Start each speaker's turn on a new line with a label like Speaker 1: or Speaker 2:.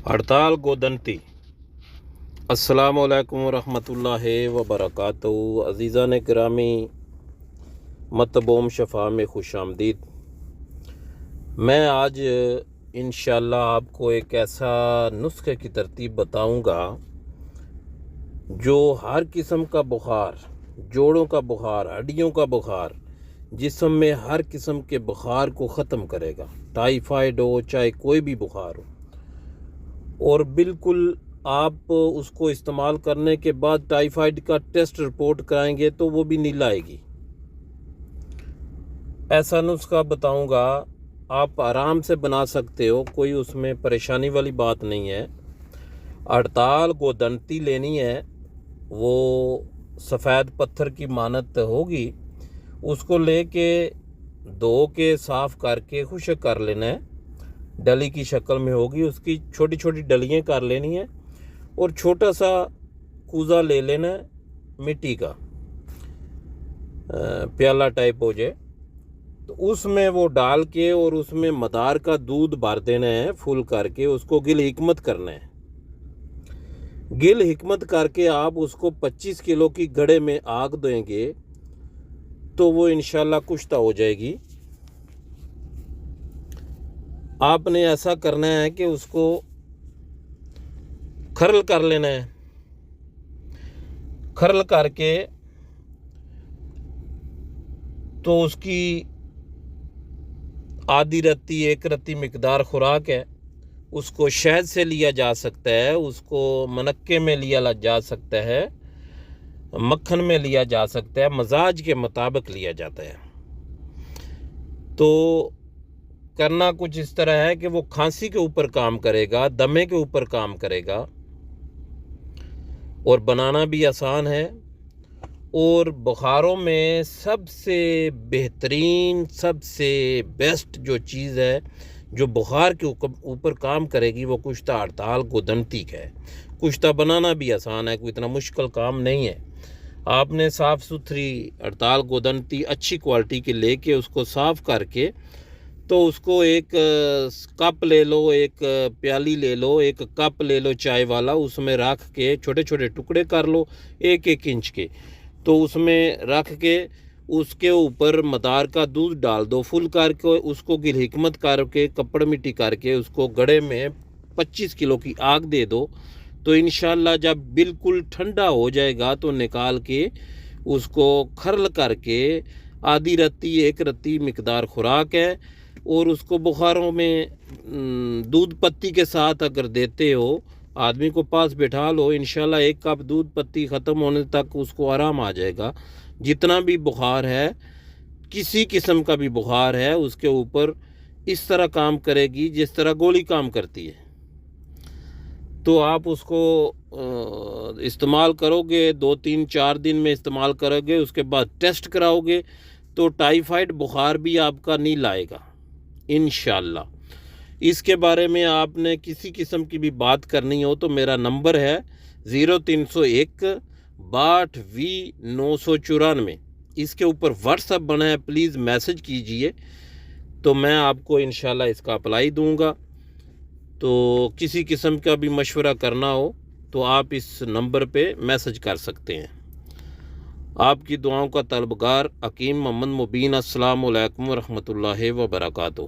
Speaker 1: हड़ताल गोदनती। अस्सलाम वालेकुम रहमतुल्लाहि व बरकातहू। अज़ीज़ान गिरामी, मतबोम शफ़ा में खुश आमदीद। मैं आज इंशाअल्लाह आपको एक ऐसा नुस्खे की तरतीब बताऊंगा जो हर किस्म का बुखार, जोड़ों का बुखार, हड्डियों का बुखार, जिस्म में हर किस्म के बुखार को ख़त्म करेगा। टाइफाइड हो, चाहे कोई भी बुखार हो, और बिल्कुल आप उसको इस्तेमाल करने के बाद टाइफाइड का टेस्ट रिपोर्ट कराएंगे तो वो भी नीला आएगी। ऐसा नुस्खा बताऊंगा, आप आराम से बना सकते हो, कोई उसमें परेशानी वाली बात नहीं है। हड़ताल गोदनती लेनी है, वो सफ़ेद पत्थर की मानत होगी, उसको लेके धो के साफ़ करके खुश्क कर लेना है। डली की शक्ल में होगी, उसकी छोटी छोटी डलियाँ कर लेनी है और छोटा सा कूज़ा ले लेना है मिट्टी का, प्याला टाइप हो जाए तो उसमें वो डाल के और उसमें मदार का दूध भर देना है फुल करके। उसको गिल हिकमत करना है। गिल हिकमत करके आप उसको 25 किलो की घड़े में आग देंगे तो वो इंशाल्लाह कुश्ता हो जाएगी। आपने ऐसा करना है कि उसको खरल कर लेना है। खरल करके तो उसकी आधी रत्ती एक रत्ती मिकदार खुराक है। उसको शहद से लिया जा सकता है, उसको मनक्के में लिया जा सकता है, मक्खन में लिया जा सकता है, मजाज के मुताबिक लिया जाता है। तो करना कुछ इस तरह है कि वो खांसी के ऊपर काम करेगा, दमे के ऊपर काम करेगा, और बनाना भी आसान है। और बुखारों में सबसे बेहतरीन, सबसे बेस्ट जो चीज़ है जो बुखार के ऊपर काम करेगी वो कुश्ता हड़ताल गोदनती का है। कुश्ता बनाना भी आसान है, कोई इतना मुश्किल काम नहीं है। आपने साफ़ सुथरी हड़ताल गोदनती अच्छी क्वालिटी की लेके उसको साफ़ करके तो उसको एक कप ले लो, एक प्याली ले लो, एक कप ले लो चाय वाला, उसमें रख के छोटे छोटे टुकड़े कर लो 1-1 इंच के। तो उसमें रख के उसके ऊपर मदार का दूध डाल दो फुल करके, उसको गिल हिकमत करके कपड़ मिट्टी करके उसको गड़े में 25 किलो की आग दे दो। तो इंशाल्लाह जब बिल्कुल ठंडा हो जाएगा तो निकाल के उसको खरल करके आधी रत्ती एक रत्ती मिकदार खुराक है। और उसको बुखारों में दूध पत्ती के साथ अगर देते हो, आदमी को पास बैठा लो, इंशाल्लाह 1 कप दूध पत्ती ख़त्म होने तक उसको आराम आ जाएगा। जितना भी बुखार है, किसी किस्म का भी बुखार है, उसके ऊपर इस तरह काम करेगी जिस तरह गोली काम करती है। तो आप उसको इस्तेमाल करोगे, 2-3-4 दिन में इस्तेमाल करोगे, उसके बाद टेस्ट कराओगे तो टाइफाइड बुखार भी आपका नहीं लाएगा इंशाल्लाह। इसके बारे में आपने किसी किस्म की भी बात करनी हो तो मेरा नंबर है 0301 62 994। इसके ऊपर व्हाट्सएप बना है, प्लीज़ मैसेज कीजिए तो मैं आपको इंशाल्लाह इसका अप्लाई दूंगा। तो किसी किस्म का भी मशवरा करना हो तो आप इस नंबर पे मैसेज कर सकते हैं। आपकी दुआओं का तलबगार हकीम मोहम्मद मुबीन। अस्सलामु अलैकुम रहमतुल्लाहि व बरकातहू।